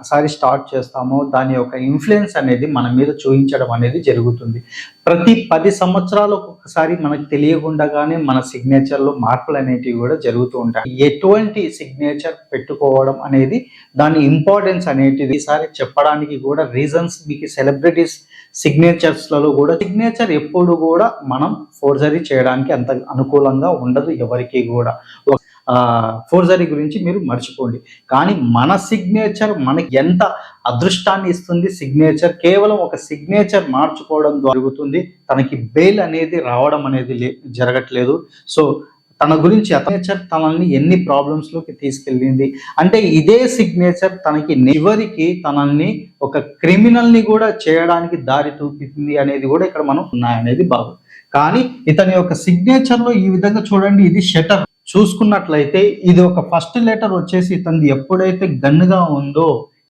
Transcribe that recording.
ఒకసారి స్టార్ట్ చేస్తామో దాని యొక్క ఇన్ఫ్లుయెన్స్ అనేది మన మీద చూపించడం అనేది జరుగుతుంది. ప్రతి 10 సంవత్సరాలకు ఒకసారి మనకు తెలియకుండానే మన సిగ్నేచర్లో మార్పులు అనేటివి కూడా జరుగుతూ ఉంటాయి. ఎటువంటి సిగ్నేచర్ పెట్టుకోవడం అనేది దాని ఇంపార్టెన్స్ అనేటిది ఈసారి చెప్పడానికి కూడా రీజన్స్ మీకు సెలబ్రిటీస్ సిగ్నేచర్స్లలో కూడా సిగ్నేచర్ ఎప్పుడు కూడా మనం ఫోర్జరీ చేయడానికి అంత అనుకూలంగా ఉండదు ఎవరికి కూడా. ఫోర్జరీ గురించి మీరు మర్చిపోండి. కానీ మన సిగ్నేచర్ మనకి ఎంత అదృష్టాన్ని ఇస్తుంది. సిగ్నేచర్ కేవలం ఒక సిగ్నేచర్ మార్చుకోవడం జరుగుతుంది. తనకి బెయిల్ అనేది రావడం అనేది జరగట్లేదు. సో తన గురించి సిగ్నేచర్ తనని ఎన్ని ప్రాబ్లమ్స్ లోకి తీసుకెళ్ళింది అంటే ఇదే సిగ్నేచర్ తనకి చివరికి తనని ఒక క్రిమినల్ ని కూడా చేయడానికి దారి చూపింది అనేది కూడా ఇక్కడ మనం ఉన్నాయనేది బాగు. కానీ ఇతని యొక్క సిగ్నేచర్ లో ఈ విధంగా చూడండి, ఇది షటర్ చూసుకున్నట్లయితే ఇది ఒక ఫస్ట్ లెటర్ వచ్చేసి ఇతనిది ఎప్పుడైతే గన్నుగా ఉందో